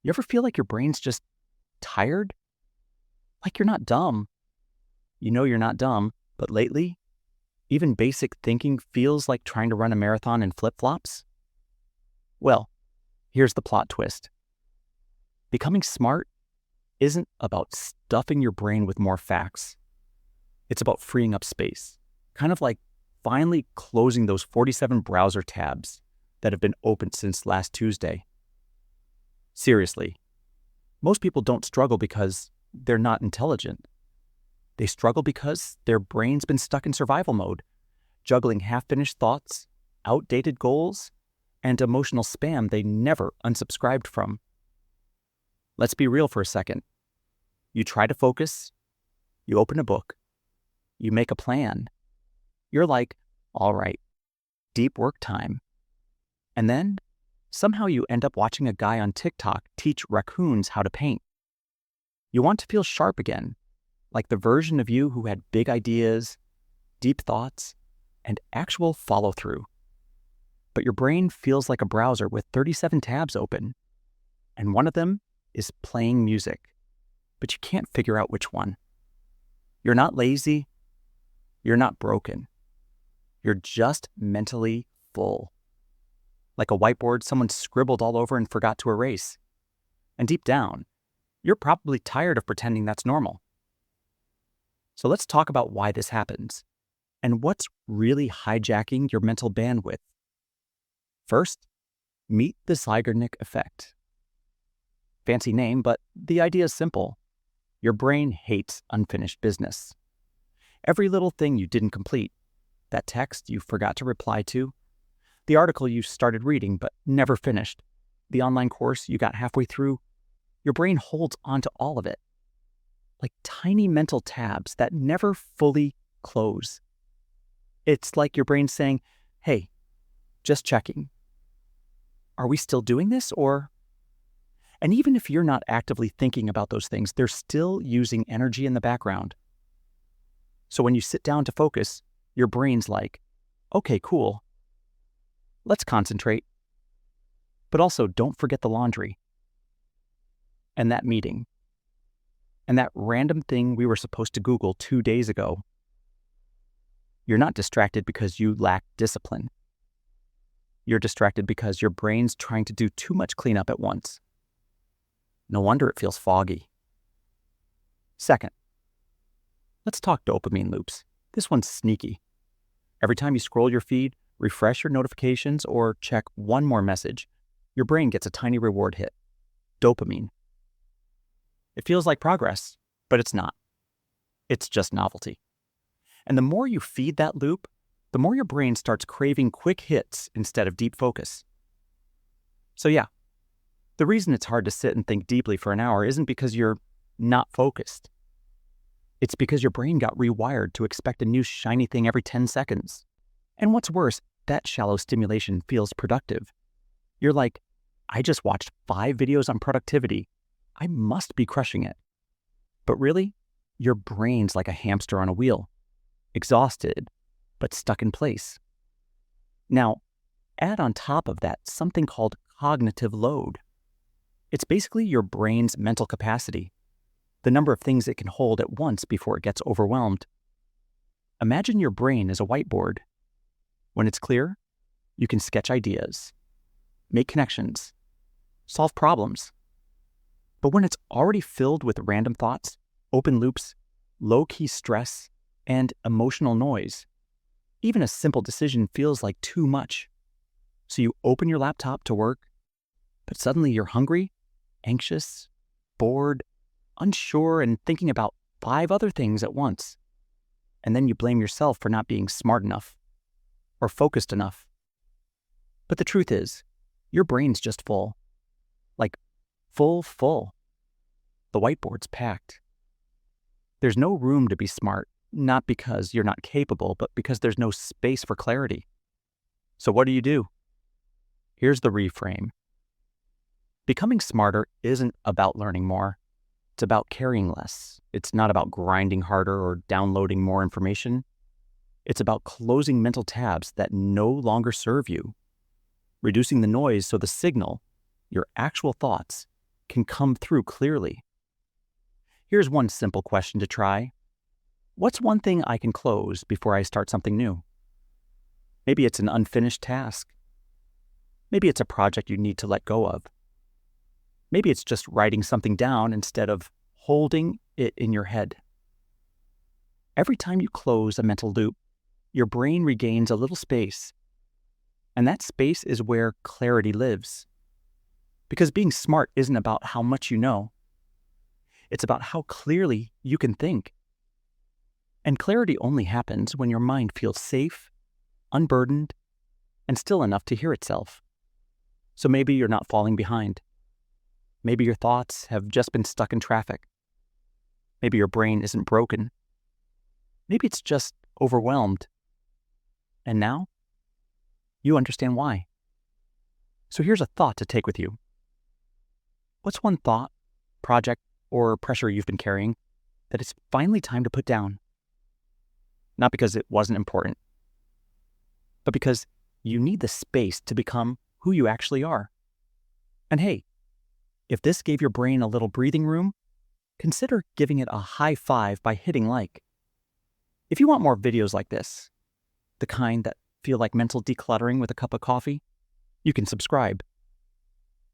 You ever feel like your brain's just tired? Like you're not dumb. You know you're not dumb, but lately, even basic thinking feels like trying to run a marathon in flip-flops? Well, here's the plot twist. Becoming smart isn't about stuffing your brain with more facts. It's about freeing up space, kind of like finally closing those 47 browser tabs that have been open since last Tuesday. Seriously, most people don't struggle because they're not intelligent. They struggle because their brain's been stuck in survival mode, juggling half-finished thoughts, outdated goals, and emotional spam they never unsubscribed from. Let's be real for a second. You try to focus, you open a book, you make a plan. You're like, all right, deep work time. And then somehow you end up watching a guy on TikTok teach raccoons how to paint. You want to feel sharp again, like the version of you who had big ideas, deep thoughts, and actual follow-through. But your brain feels like a browser with 37 tabs open, and one of them is playing music, but you can't figure out which one. You're not lazy, you're not broken. You're just mentally full. Like a whiteboard someone scribbled all over and forgot to erase. And deep down, you're probably tired of pretending that's normal. So let's talk about why this happens and what's really hijacking your mental bandwidth. First, meet the Zeigarnik effect. Fancy name, but the idea is simple. Your brain hates unfinished business. Every little thing you didn't complete, that text you forgot to reply to, the article you started reading but never finished, the online course you got halfway through, your brain holds onto all of it. Like tiny mental tabs that never fully close. It's like your brain saying, hey, just checking. Are we still doing this or? And even if you're not actively thinking about those things, they're still using energy in the background. So when you sit down to focus, your brain's like, okay, cool. Let's concentrate. But also don't forget the laundry. And that meeting. And that random thing we were supposed to Google 2 days ago. You're not distracted because you lack discipline. You're distracted because your brain's trying to do too much cleanup at once. No wonder it feels foggy. Second, let's talk dopamine loops. This one's sneaky. Every time you scroll your feed, refresh your notifications, or check one more message, your brain gets a tiny reward hit. Dopamine. It feels like progress, but it's not. It's just novelty. And the more you feed that loop, the more your brain starts craving quick hits instead of deep focus. So yeah, the reason it's hard to sit and think deeply for an hour isn't because you're not focused. It's because your brain got rewired to expect a new shiny thing every 10 seconds. And what's worse, that shallow stimulation feels productive. You're like, I just watched 5 videos on productivity. I must be crushing it. But really, your brain's like a hamster on a wheel, exhausted, but stuck in place. Now, add on top of that something called cognitive load. It's basically your brain's mental capacity, the number of things it can hold at once before it gets overwhelmed. Imagine your brain as a whiteboard. When it's clear, you can sketch ideas, make connections, solve problems. But when it's already filled with random thoughts, open loops, low-key stress, and emotional noise, even a simple decision feels like too much. So you open your laptop to work, but suddenly you're hungry, anxious, bored, unsure, and thinking about 5 other things at once. And then you blame yourself for not being smart enough or focused enough. But the truth is, your brain's just full. Like, full. The whiteboard's packed. There's no room to be smart, not because you're not capable, but because there's no space for clarity. So what do? Here's the reframe. Becoming smarter isn't about learning more. It's about carrying less. It's not about grinding harder or downloading more information. It's about closing mental tabs that no longer serve you, reducing the noise so the signal, your actual thoughts, can come through clearly. Here's one simple question to try. What's one thing I can close before I start something new? Maybe it's an unfinished task. Maybe it's a project you need to let go of. Maybe it's just writing something down instead of holding it in your head. Every time you close a mental loop, your brain regains a little space. And that space is where clarity lives. Because being smart isn't about how much you know. It's about how clearly you can think. And clarity only happens when your mind feels safe, unburdened, and still enough to hear itself. So maybe you're not falling behind. Maybe your thoughts have just been stuck in traffic. Maybe your brain isn't broken. Maybe it's just overwhelmed. And now, you understand why. So here's a thought to take with you. What's one thought, project, or pressure you've been carrying that it's finally time to put down? Not because it wasn't important, but because you need the space to become who you actually are. And hey, if this gave your brain a little breathing room, consider giving it a high five by hitting like. If you want more videos like this, the kind that feel like mental decluttering with a cup of coffee, you can subscribe.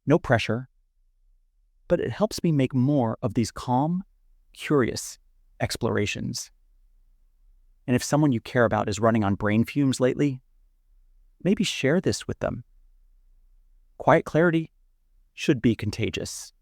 No pressure, but it helps me make more of these calm, curious explorations. And if someone you care about is running on brain fumes lately, maybe share this with them. Quiet clarity should be contagious.